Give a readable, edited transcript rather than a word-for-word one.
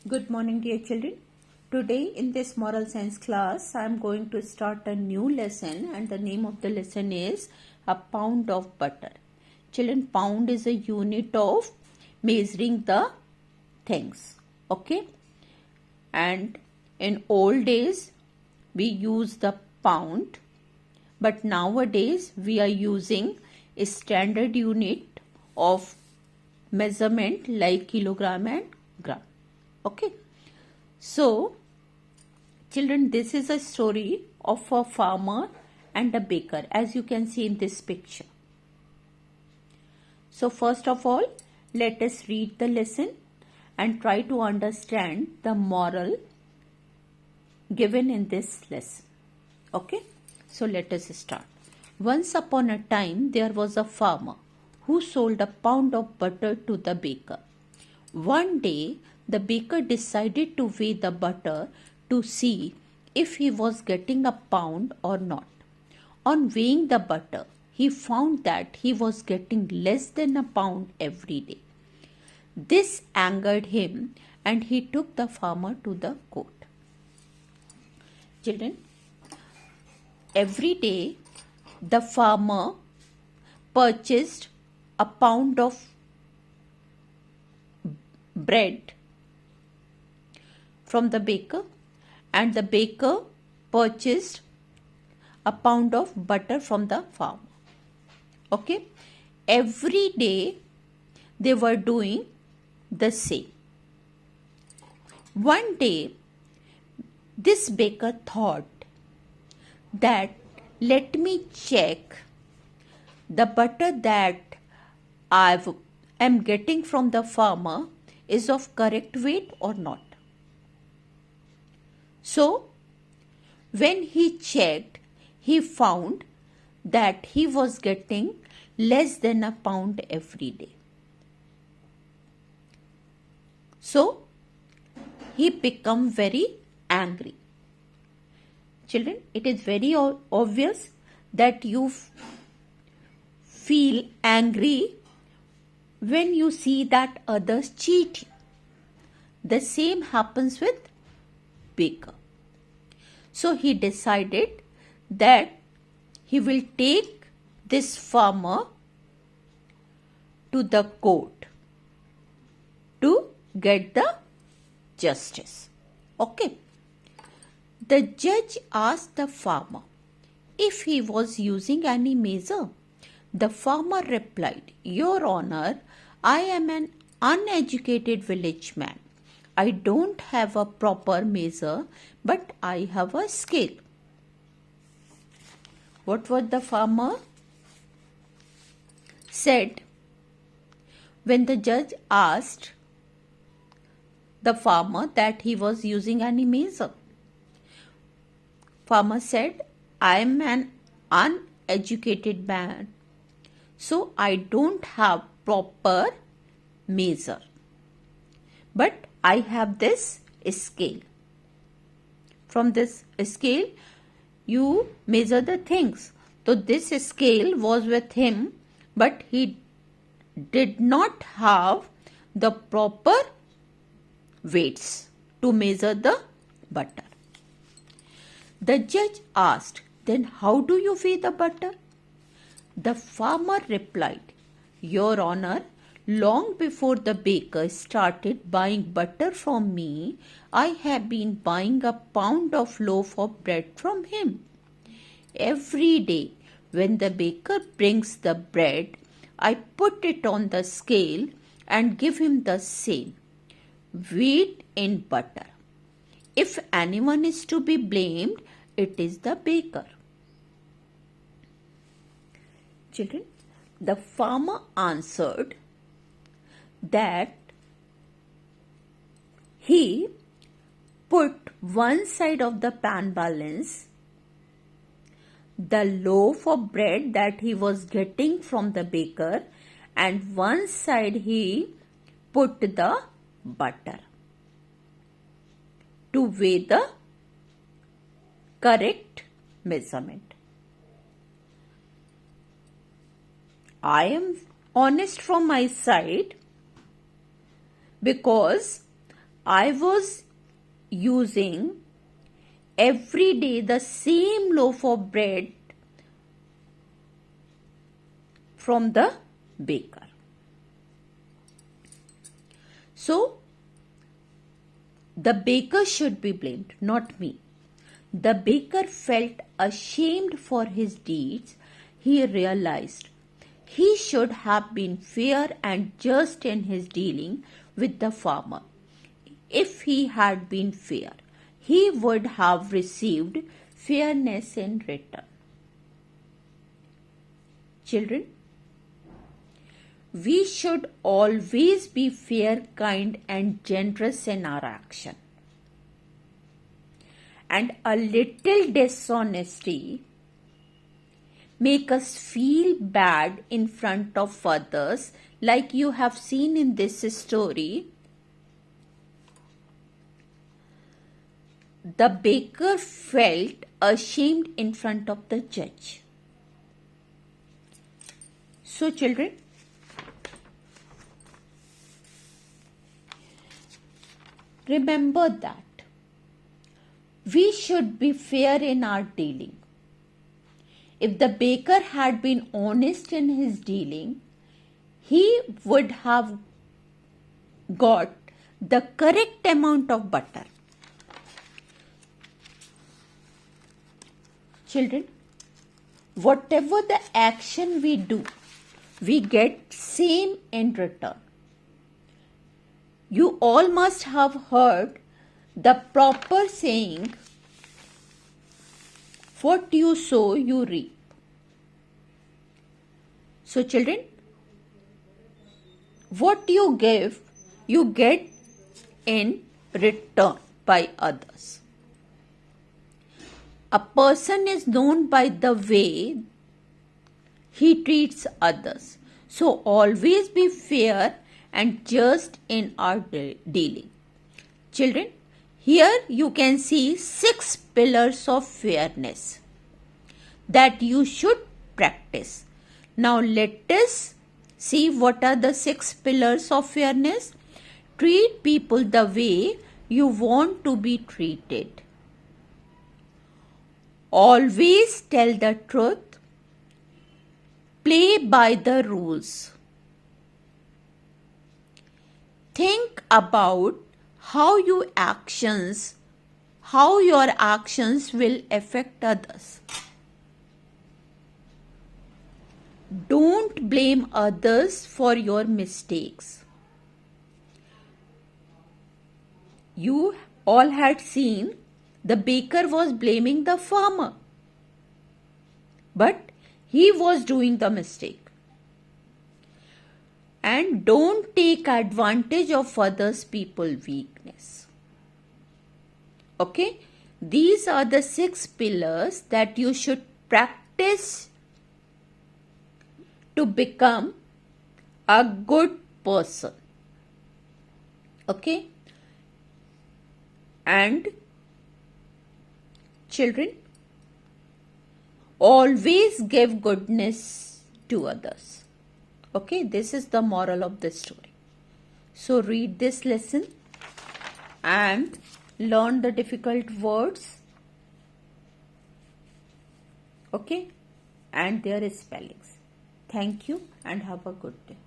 Good morning, dear children. Today in this moral science class, I am going to start a new lesson, and the name of the lesson is a pound of butter. Children, pound is a unit of measuring the things. Okay? And in old days, we use the pound, but nowadays we are using a standard unit of measurement like kilogram and gram. Okay, so children, this is a story of a farmer and a baker, as you can see in this picture. So first of all, let us read the lesson and try to understand the moral given in this lesson. Okay, so let us start. Once upon a time, there was a farmer who sold a pound of butter to the baker. One day, the baker decided to weigh the butter to see if he was getting a pound or not. On weighing the butter, he found that he was getting less than a pound every day. This angered him and he took the farmer to the court. Children, every day the farmer purchased a pound of bread from the baker, and the baker purchased a pound of butter from the farmer. Okay, every day they were doing the same. One day this baker thought that let me check the butter that I am getting from the farmer is of correct weight or not. So, when he checked, he found that he was getting less than a pound every day. So, he became very angry. Children, it is very obvious that you feel angry when you see that others cheat you. The same happens with baker. So he decided that he will take this farmer to the court to get the justice. Okay. The judge asked the farmer if he was using any measure. The farmer replied, Your Honor, I am an uneducated village man. I don't have a proper measure, but I have a scale. What was the farmer said when the judge asked the farmer that he was using any measure? Farmer said, I am an uneducated man, so I don't have proper measure. But I have this scale. From this scale, you measure the things. So this scale was with him, but he did not have the proper weights to measure the butter. The judge asked, Then how do you weigh the butter? The farmer replied, Your Honor, long before the baker started buying butter from me, I have been buying a pound of loaf of bread from him. Every day, when the baker brings the bread, I put it on the scale and give him the same weight in butter. If anyone is to be blamed, it is the baker. Children, the farmer answered that he put one side of the pan balance, the loaf of bread that he was getting from the baker, and one side he put the butter to weigh the correct measurement. I am honest from my side because I was using every day the same loaf of bread from the baker. So, the baker should be blamed, not me. The baker felt ashamed for his deeds. He realized he should have been fair and just in his dealing with the farmer. If he had been fair, he would have received fairness in return. Children, we should always be fair, kind, and generous in our action. And a little dishonesty make us feel bad in front of others, like you have seen in this story. The baker felt ashamed in front of the judge. So, children, remember that we should be fair in our dealing. If the baker had been honest in his dealing, he would have got the correct amount of butter. Children, whatever the action we do, we get same in return. You all must have heard the proper saying, what you sow, you reap. So children, what you give, you get in return by others. A person is known by the way he treats others. So always be fair and just in our dealing. Children, here you can see 6 pillars of fairness that you should practice. Now let us see what are the 6 pillars of fairness. Treat people the way you want to be treated. Always tell the truth. Play by the rules. Think about how your actions will affect others. Don't blame others for your mistakes. You all had seen the baker was blaming the farmer, but he was doing the mistake. And don't take advantage of others' people's weakness. Okay? These are the 6 pillars that you should practice to become a good person. Okay? And children, always give goodness to others. Okay, this is the moral of the story. So read this lesson and learn the difficult words. Okay, and their spellings. Thank you and have a good day.